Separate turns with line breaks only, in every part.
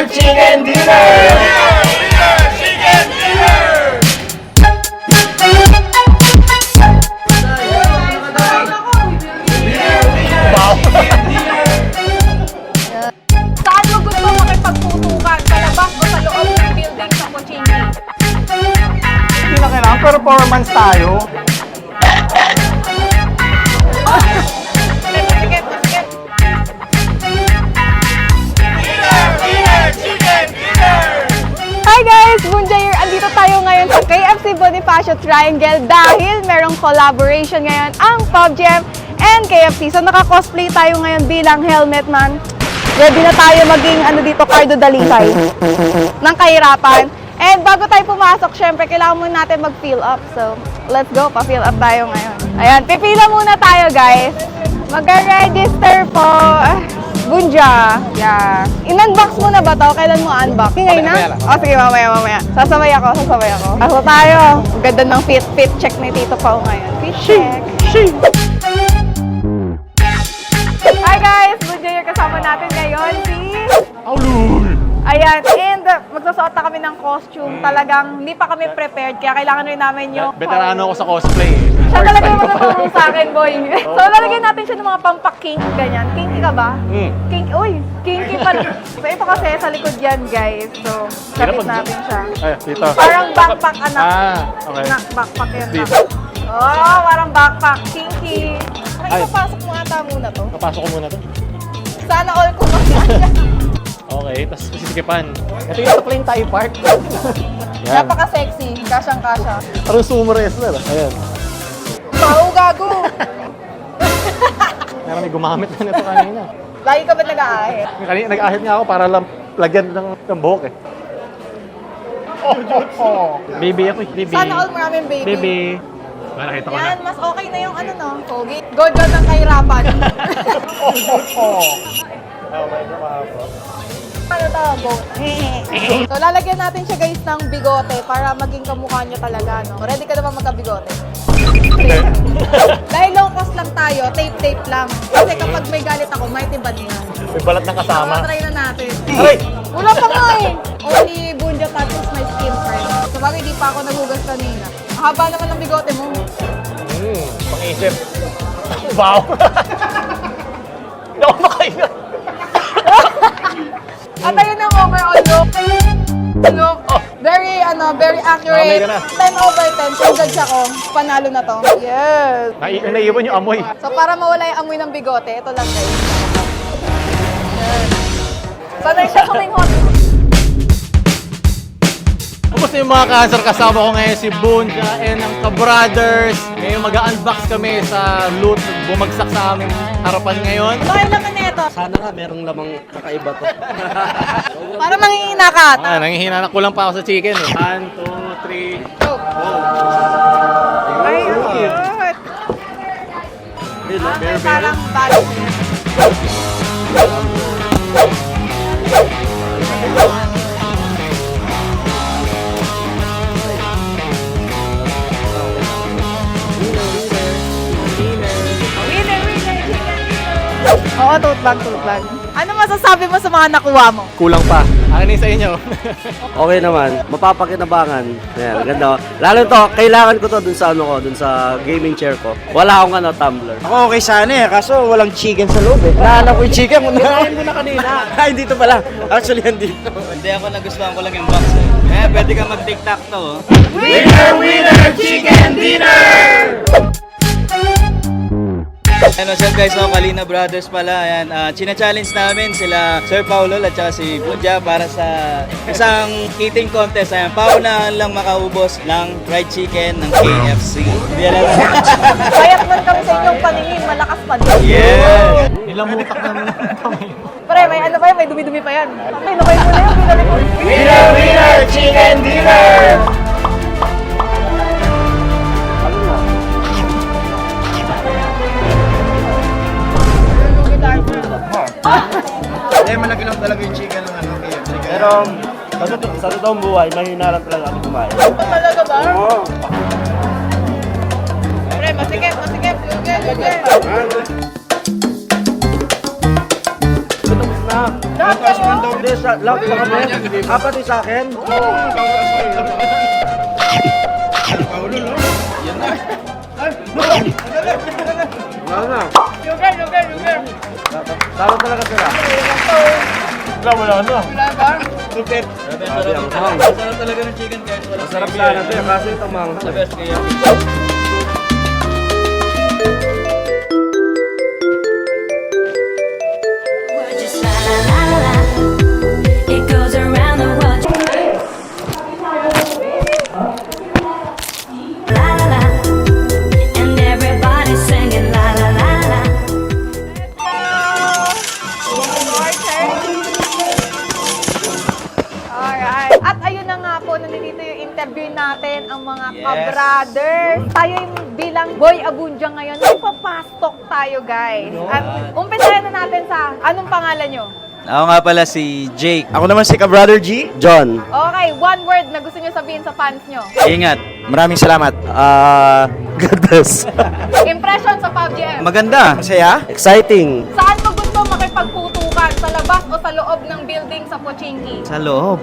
Chicken Dinner!
Saan mo gusto makipagtutukan? Sa labas o sa loob ng building sa Kuchini?
Hindi na kailangan, performance tayo.
Sige, sige. Hi guys! Bunjayer! Andito tayo ngayon sa KFC Bonifacio Triangle dahil merong collaboration ngayon ang PUBG and KFC. So naka-cosplay tayo ngayon bilang Helmet Man. Ready na tayo maging dito, Cardo Dalisay ng kahirapan. And bago tayo pumasok, syempre kailangan muna natin mag-fill up. So let's go, pa-fill up tayo ngayon. Ayan, pipila muna tayo guys. Mag-register po. Bunja. Yeah. In-unbox mo na ba to? Kailan mo unbox? Ngayon na? O sige, mamaya. Sasabay ako. Pasok tayo. Ang ganda ng fit check ni Tito Pao ngayon. Fit check. Hi guys! Bunja, kasama natin ngayon si...
Aulul!
Ayan, and magsusuot na kami ng costume. Talagang hindi pa kami prepared, kaya kailangan rin namin yung...
Veterano ako sa cosplay.
Siya talaga yung matutulong sa akin, boy. So, lalagyan natin siya ng mga pampak-kink, ganyan. Kinky ka ba? Kink, uy, kinky pa. So, ito kasi sa likod yan, guys. So, kapit natin siya.
Ay, dito.
Parang backpack, anak.
Okay.
Anak, backpack yan.
Dito.
Oh, parang backpack, kinky.
Ay.
Ipapasok mo ata muna to.
Papasok ko muna to.
Sana all ko masaya.
Okay, tapos sisikipan. Ito yung sa plane tayo park. Yan.
Napaka-sexy, kasyang-kasya.
Parang sumo wrestler. Ayan.
Pao, gago!
Meron may gumamit na nito kanina.
Lagi ka ba't nag-aahit?
Kanina nag-ahit nga ako para lang lagyan ng buhok eh. Baby ako eh. Baby.
Sana all maraming baby.
Baby. Nakita ko na.
Yan, mas okay na yung Colgate. God ng kahirapan. Ano to? Go. So, lalagyan natin siya guys ng bigote para maging kamukha niya talaga, no? Ready ka na ba magka-bigote? Dahil low cost lang tayo, tape lang. Kasi kapag may galit ako, may tiban niya.
May balat ng kasama.
So, try na natin.
Aray!
Wala pa nga eh. Only Bunja touches my skin friend. So, bagay di pa ako nagugas kanina. Ang haba naman ng bigote mo.
Pang-isip. Wow! Hindi ako makaingat.
At ayun ang overall look. Look, very accurate.
Mamay ka na.
10 over 10. Kung judge ako, panalo na to. Yes.
Naiiwan yung amoy.
So para mawala yung amoy ng bigote, ito lang guys. Yes. Sanay siya huminghot.
Kamusta yung mga cancer? Kasama ko ngayon si Bunja and ang ka-brothers. Ngayon mag-unbox kami sa loot na bumagsak sa aming harapan ngayon.
Ano yung laman nito?
Sana nga merong lamang kakaiba to.
Para mangihina ka.
Nangihina na kulang pa ako sa chicken. 1, 2, 3.
Go. Ay, ang cute.
Very,
Parang balik. Oo, tote bag. Ano masasabi mo sa mga nakuha mo?
Kulang pa. Akin sa inyo.
Okay naman, mapapakinabangan. Ayan, ganda. Lalo to, kailangan ko to dun sa dun sa gaming chair ko. Wala akong tumbler.
Ako okay sana eh, kaso walang chicken sa loob eh. Nahanap ko yung chicken.
Kinain mo na kanina.
Ay, dito pala. Actually, andito.
Hindi ako nagustuhan ko lang yung box eh. Kaya pwede ka mag-tic-tac to. Oh. Ano siya guys, Kalina Brothers pala. Ayan, china-challenge namin sila Sir Paulo at saka si Bunja para sa isang eating contest. Ayan, paunahan lang makaubos ng fried chicken ng KFC. Hindi alam na.
Payat man kami sa inyong paningin, malakas pa din.
Yeah!
Nilamutak na naman kami.
Pre, may ano pa yan? May dumi-dumi pa yan. May nakay mo na yan, binalik mo.
Chicken Dinner!
Eh, malaki lang talaga yung chicken ng KFC.
Pero sa totoong buhay, mahina lang talaga ako kumain.
Talaga ba?
Oo.
Pre, masikip. Gutom na.
Hindi, lang pa kami. Apat yung sa akin. Wala na. Talo talaga sila.
Wala na.
Super.
Grabe ang hang.
Masarap talaga ng chicken kahit wala.
Masarap sana ito, kaso ito manghang.
The best kaya.
Just la la la la. It goes around the world. La la la. And everybody's singing la la la la.
Alright. At ayun na nga po, nandito yung interview natin, ang mga
Yes.
ka-brothers. Tayo yung bilang Boy Abundia ngayon, magpapastok tayo guys. At umpisahan na natin sa, anong pangalan nyo?
Ako nga pala si Jake.
Ako naman si Ka-Brother G.
John,
Okay, one word na gusto nyo sabihin sa fans nyo.
Ingat.
Maraming salamat.
God bless.
Impression sa PUBG.
Maganda.
Masaya?
Exciting.
Saan mo gusto makipagputukan? Sa labas o sa loob ng building sa Pochinki?
Sa loob.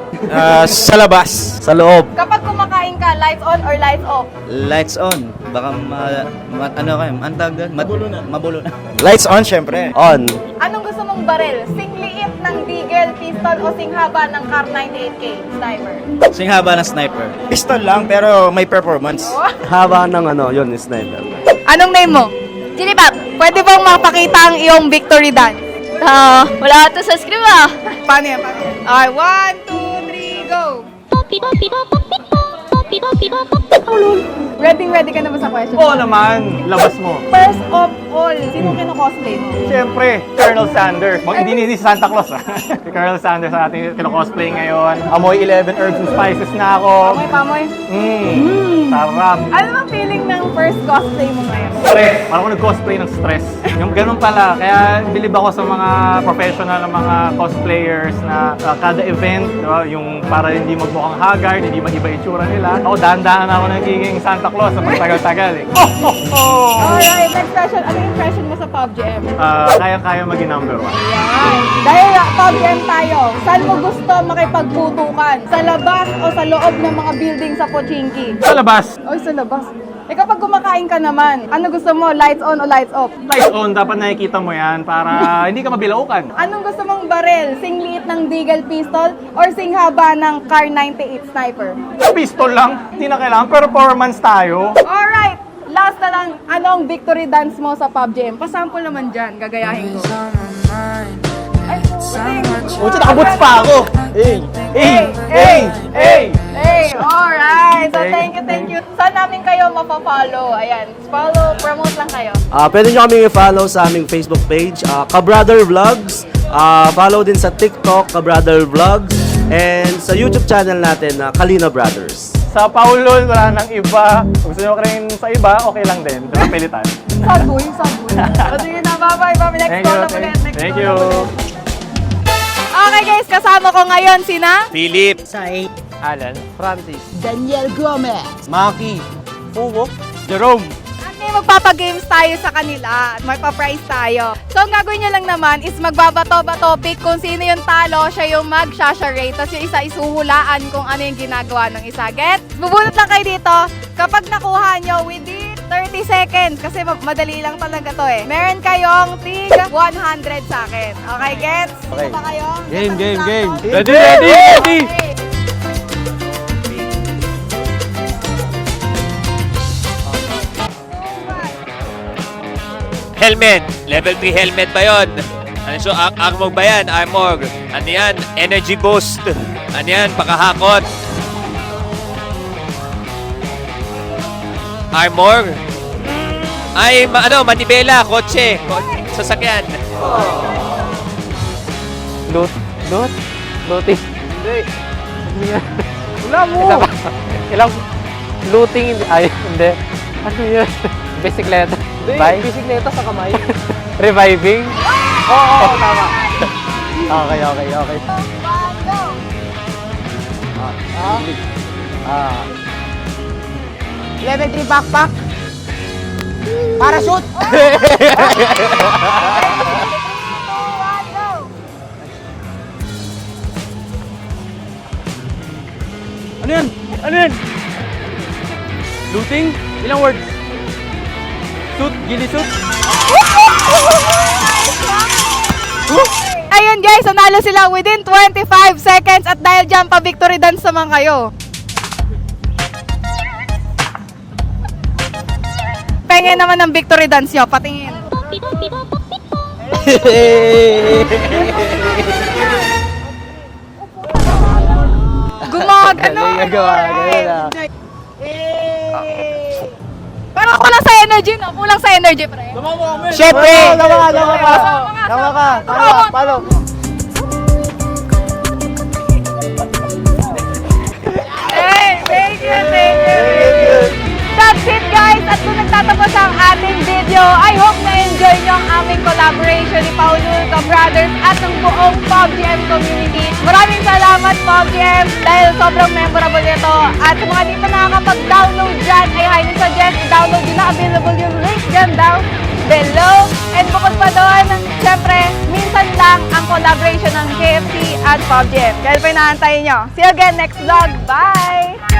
Sa labas.
Sa loob.
Kapag kumakain ka, lights on or lights off?
Lights on. Baka ano kayo? Ang tawag doon? Mabulo na.
Lights on, syempre.
On.
Anong gusto mong baril? Singliit ng Deagle, pistol o singhaba ng Car 98K sniper?
Singhaba na sniper.
Pistol lang, pero may performance.
Haba ng yun, sniper.
Anong name mo? Jinipap. Pwede bang mapakita ang iyong victory dance?
Wala to sa script ah.
Paano yan? Okay, 1, 2, 3, go! Ready ka na ba sa question?
Oo naman, labas mo.
First of all, sino kino-cosplay mo?
Siyempre, Colonel Sanders. Hindi si Santa Claus ah. Si Colonel Sanders ang ating kino-cosplay ngayon. Amoy 11 herbs and spices na ako.
Pamoy, pamoy.
Sarap.
Ano bang feeling ng first cosplay mo ngayon?
Stress. Parang ako nag-cosplay ng stress. Yung ganun pala. Kaya bilib ako sa mga professional na mga cosplayers na kada event, diba, yung para hindi magmukhang haggard, hindi mag-iba itsura nila. Ako, dahan-dahan ako nagiging Santa Claus sa pagtagal-tagal eh.
Alright, next question. Ano yung impression mo sa PUBG M?
Kaya-kaya maging number 1.
Dahil PUBG M tayo, saan mo gusto makipagputukan? Sa labas o sa loob ng mga building sa Pochinki?
Sa labas,
Oy, sa labas. Eh kapag kumakain ka naman, ano gusto mo? Lights on o lights off?
lights on, dapat nakikita mo yan para hindi ka mabilaukan.
Anong gusto mong baril? Singliit ng Deagle pistol or singhaba ng Car 98 sniper?
Pistol lang, hindi na kailangan. Performance tayo.
Alright! Last na lang, anong victory dance mo sa PUBG M? Pasample naman dyan, gagayahin ko. Ay,
Uy, nakabuts pa ako.
Hey, alright! So thank you. Saan namin kayo mapafollow? Ayan, follow, promote lang kayo.
Pwede nyo kami i-follow sa aming Facebook page, Ka-Brother Vlogs. Follow din sa TikTok, Ka-Brother Vlogs. And sa YouTube channel natin, Kalina Brothers.
Sa Paulol, wala nang iba. Kung gusto nyo rin sa iba, okay lang din. Ito na pilitan.
Sagoy. O sige na, bye-bye. Next
Thank
call
you.
na ulit. Next
Thank
call
you.
na ulit. Okay guys, kasama ko ngayon sina
Philip.
Alan.
Francis.
Daniel Gomez.
Maki.
Fugo.
Jerome.
At may magpapagames tayo sa kanila at may pa-prize tayo. So ang gagawin nyo lang naman is magbabato-bato pick kung sino yung talo, siya yung mag-shasharate, tapos yung isa isuhulaan kung ano yung ginagawa ng isa. Get? Bubunot lang kayo dito. Kapag nakuha nyo within 30 seconds, kasi madali lang talaga to eh. Meron kayong tig 100 sa akin. Okay, gets?
Okay.
Gusto ba kayo?
Game.
Ready!
Okay.
Helmet. Level 3 helmet ba yun? Ano so, armor ba yan? Armor. Ano yan? Energy boost. Ano yan? Pakahakot. Armor. Ay, manibela. Kotse. Sasakyan.
Looting. Hindi. Wala mo. Ilang looting, ay, hindi. Ano yun? Bisikleta. Hindi, bisikleta sa kamay. Reviving? Oo, tama. Okay.
Level 3 backpack. Parachute.
yan? Ano yan? Looting? Ilang words? Suit? Gili suit?
Ayun guys, nanalo sila within 25 seconds at dahil dyan pa victory dance naman kayo. Pengen naman ng victory dance nyo, patingin. Gumagano. Parang kulang sa energy, no? Kulang sa energy, pre.
Siyempre!
Tama ka.
Follow!
Hey, thank you. That's it guys! At kung nagtatapos ang ating video, I hope na-enjoy nyo ang aming collaboration ni Paulul, Ka-Brothers at ng buong PUBGM community. Maraming salamat PUBGM dahil sobrang memorable nito. At sa mga di pa nakakapag-download dyan, I highly suggest i-download yun na available yung link dyan down below. And bukod pa doon, syempre, minsan lang ang collaboration ng KFC at PUBGM. Kaya pa inaantayin nyo. See you again next vlog. Bye!